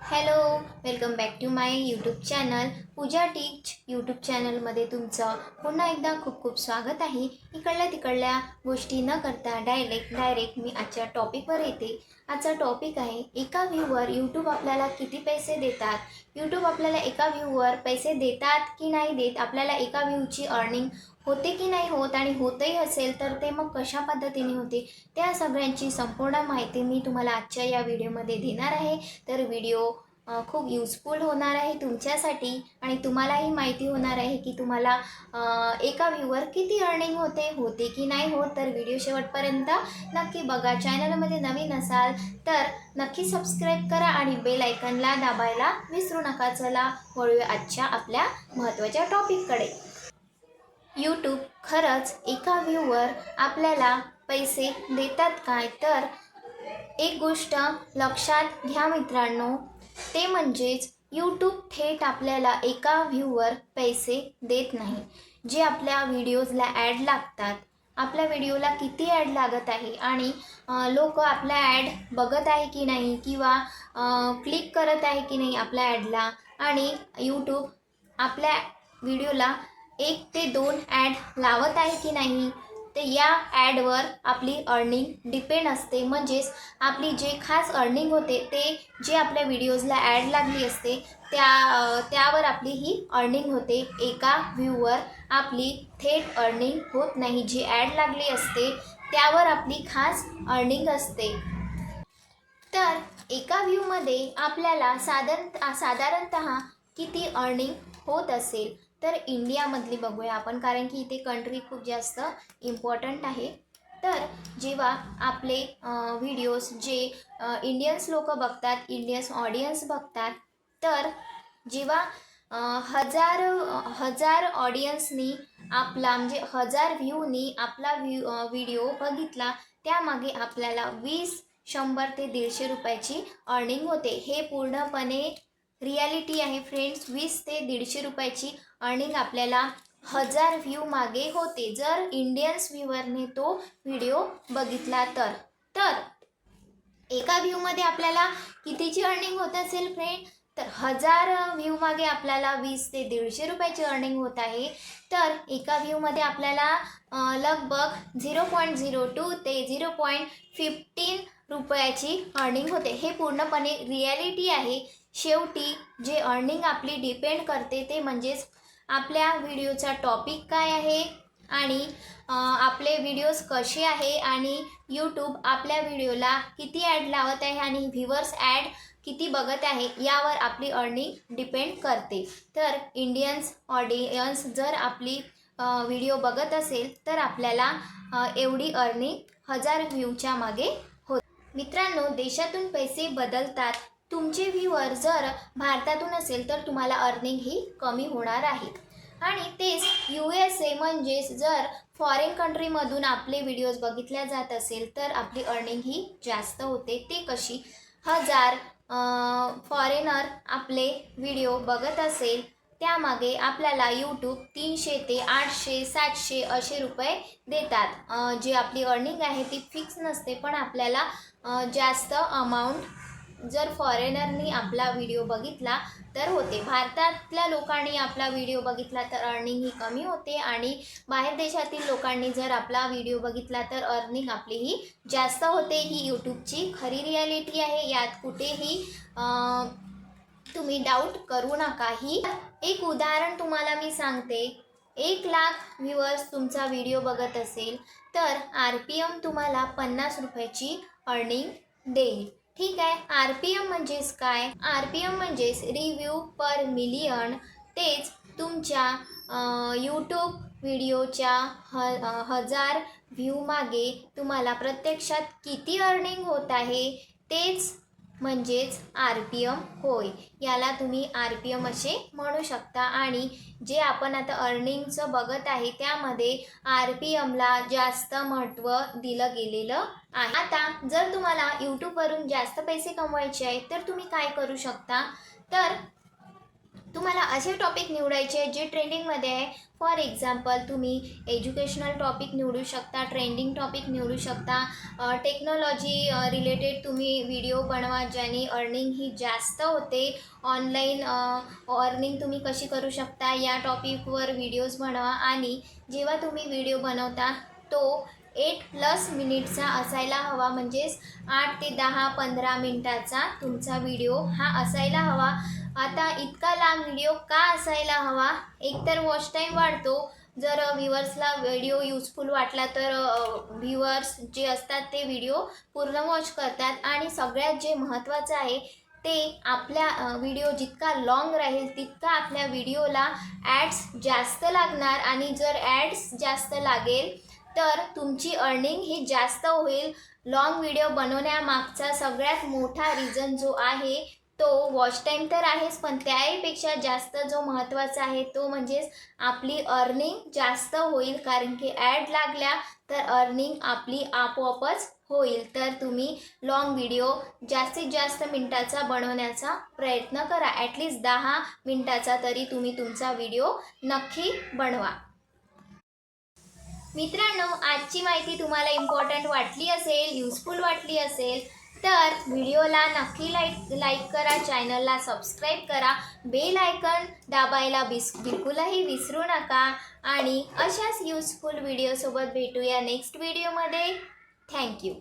Hello, welcome back to my YouTube channel. Pooja teach YouTube चॅनलमध्ये तुमचं पुन्हा एकदा खूप खूप स्वागत आहे. इकडल्या तिकडल्या गोष्टी न करता डायरेक्ट मी आजच्या टॉपिकवर येते. आजचा टॉपिक आहे, एका व्ह्यूवर यूट्यूब आपल्याला किती पैसे देतात. यूट्यूब आपल्याला एका व्ह्यूवर पैसे देतात की नाही देत, आपल्याला एका व्ह्यूची अर्निंग होते की नाही होत, आणि होतही असेल तर ते मग कशा पद्धतीने होते, त्या सगळ्यांची संपूर्ण माहिती मी तुम्हाला आजच्या या व्हिडिओमध्ये देणार आहे. तर व्हिडिओ खूप युजफुल होणार आहे तुमच्यासाठी, आणि तुम्हालाही माहिती होणार आहे की तुम्हाला एका व्ह्यूवर किती अर्निंग होते की नाही होत. तर व्हिडिओ शेवटपर्यंत नक्की बघा. चॅनलमध्ये नवीन असाल तर नक्की सबस्क्राईब करा आणि बेल आयकनला दाबायला विसरू नका. चला वळूया आजच्या आपल्या महत्त्वाच्या टॉपिककडे. यूट्यूब खरंच एका व्ह्यूवर आपल्याला पैसे देतात काय? तर एक गोष्ट लक्षात घ्या मित्रांनो, ते म्हणजेच यूट्यूब थेट आपल्याला एका व्ह्यूवर पैसे देत नाही. जे आपल्या व्हिडिओजला ॲड लागतात, आपल्या व्हिडिओला किती ॲड लागत आहे आणि लोक आपल्या ॲड बघत आहे की नाही, किंवा क्लिक करत आहे की नाही आपल्या ॲडला, आणि यूट्यूब आपल्या व्हिडिओला 1 ते 2 ॲड लावत आहे की नाही, ते या ॲडवर आपली अर्निंग डिपेंड असते. आपली जे खास अर्निंग होते ते जे आपल्या व्हिडिओजला ॲड लागली असते त्यावर आपली ही अर्निंग होते. एका व्ह्यूवर आपली थेट अर्निंग होत नाही. जी ॲड लागली असते त्यावर आपली खास अर्निंग असते. तर एका व्ह्यूमध्ये आपल्याला साधारणतः किती अर्निंग होत असेल, तर इंडियामधली बघूया आपण, कारण की इथे कंट्री खूप जास्त इम्पॉर्टंट आहे. तर जेव्हा आपले व्हिडिओज जे इंडियन्स लोक बघतात, इंडियन्स ऑडियन्स बघतात, तर जेव्हा हजार ऑडियन्सनी आपला म्हणजे 1000 व्ह्यूनी आपला व्हिडिओ बघितला, त्यामागे आपल्याला 20, 100 ते 150 रुपयाची अर्निंग होते. हे पूर्णपणे रियालिटी आहे फ्रेंड्स. 20 ते 150 रुपयाची अर्निंग आपल्याला 1000 व्ह्यू मागे होते, जर इंडियन्स व्ह्यूवरने तो व्हिडिओ बघितला तर. एका व्ह्यूमध्ये आपल्याला कितीची अर्निंग होत असेल फ्रेंड, तर 1000 व्ह्यू मागे आपल्याला 20 ते 150 रुपयाची अर्निंग होत आहे. तर एका व्ह्यूमध्ये आपल्याला लगभग 0.02 ते 0.15 रुपयाची अर्निंग होते. हे पूर्णपणे रियालिटी आहे. शेवटी जे अर्निंग आपली डिपेंड करते ते म्हणजेच आपल्या व्हिडिओचा टॉपिक काय आहे, आणि आपले व्हिडिओज कसे आहे, आणि यूट्यूब आपल्या व्हिडिओला किती ॲड लावत आहे, आणि व्ह्यूवर्स ॲड किती बघत आहे, यावर आपली अर्निंग डिपेंड करते. तर इंडियन्स ऑडियन्स जर आपली व्हिडिओ बघत असेल तर आपल्याला एवढी अर्निंग 1000 व्ह्यूच्या मागे होते. मित्रांनो, देशातून पैसे बदलतात. तुमचे व्ह्यूवर जर भारतातून असेल तर तुम्हाला अर्निंग ही कमी होणार आहे. आणि तेच USA म्हणजेच जर फॉरेन कंट्रीमधून आपले व्हिडिओज बघितल्या जात असेल तर आपली अर्निंग ही जास्त होते. ते कशी? 1000 फॉरेनर आपले व्हिडिओ बघत असेल, त्यामागे आपल्याला यूट्यूब 300 ते 800, 700 असे रुपये देतात. जी आपली अर्निंग आहे ती फिक्स नसते, पण आपल्याला जास्त अमाऊंट जर फॉरेनरनी आपला व्हिडिओ बघितला तर होते. भारतातल्या लोकांनी आपला व्हिडिओ बघितला तर अर्निंग ही कमी होते, आणि बाहेर देशातील लोकांनी जर आपला व्हिडिओ बघितला तर अर्निंग आपली ही जास्त होते. ही यूट्यूबची खरी रियालिटी आहे. यात कुठेही तुम्ही डाऊट करू नका. ही एक उदाहरण तुम्हाला मी सांगते. 1 लाख व्ह्यूअर्स तुमचा व्हिडिओ बघत असेल तर RPM तुम्हाला 50 रुपयाची अर्निंग देईल. ठीक आहे. RPM म्हणजेच काय? RPM म्हणजेच रिव्ह्यू पर मिलियन. तेच तुमच्या यूट्यूब व्हिडिओच्या 1000 व्ह्यू मागे तुम्हाला प्रत्यक्षात किती अर्निंग होत आहे, तेच म्हणजेच RPM होय. याला तुम्ही RPM असे म्हणू शकता. आणि जे आपण आता अर्निंगचं बघत आहे त्यामध्ये RPMला जास्त महत्त्व दिलं गेलेलं आहे. आता जर तुम्हाला यूट्यूबवरून जास्त पैसे कमवायचे आहेत तर तुम्ही काय करू शकता, तर तुम्हाला असे टॉपिक निवडायचे जे ट्रेंडिंगमध्ये आहे. फॉर एक्झाम्पल तुम्ही एज्युकेशनल टॉपिक निवडू शकता, ट्रेंडिंग टॉपिक निवडू शकता, टेक्नॉलॉजी रिलेटेड तुम्ही व्हिडिओ बनवा ज्याने अर्निंग ही जास्त होते. ऑनलाईन अर्निंग तुम्ही कशी करू शकता या टॉपिकवर व्हिडिओज बनवा. आणि जेव्हा तुम्ही व्हिडिओ बनवता तो 8+ मिनिटचा असायला हवा, म्हणजेच 8 ते 10-15 मिनटाचा तुमचा व्हिडिओ हा असायला हवा. आता इतका लांब व्हिडिओ का असायला हवा? एकतर वॉच टाईम वाढतो. जर व्ह्युअर्सला व्हिडिओ युजफुल वाटला तर व्ह्युअर्स जे असतात ते व्हिडिओ पूर्ण वॉच करतात. आणि सगळ्यात जे महत्त्वाचं आहे ते आपल्या व्हिडिओ जितका लाँग राहील तितका आपल्या व्हिडिओला ॲड्स जास्त लागणार. आणि जर ॲड्स जास्त लागेल तर तुमची अर्निंग ही जास्त होईल. लाँग व्हिडिओ बनवण्यामागचा सगळ्यात मोठा रिझन जो आहे तो वॉच टाईम तर आहेच, पण त्याहीपेक्षा जास्त जो महत्त्वाचा आहे तो म्हणजेच आपली अर्निंग जास्त होईल. कारण की ॲड लागल्या तर अर्निंग आपली आपोआपच होईल. तर तुम्ही लाँग व्हिडिओ जास्तीत जास्त मिनटाचा बनवण्याचा प्रयत्न करा. ॲटलिस्ट 10 मिनटाचा तरी तुम्ही तुमचा व्हिडिओ नक्की बनवा. मित्रांनो, आजची माहिती तुम्हाला इम्पॉर्टंट वाटली असेल, युजफुल वाटली असेल तर व्हिडिओला नक्की लाईक करा, चॅनलला सबस्क्राईब करा, बेल आयकॉन दाबायला बिलकुलही विसरू नका. आणि अशाच युजफुल व्हिडिओसोबत भेटूया नेक्स्ट व्हिडिओमध्ये. थँक्यू.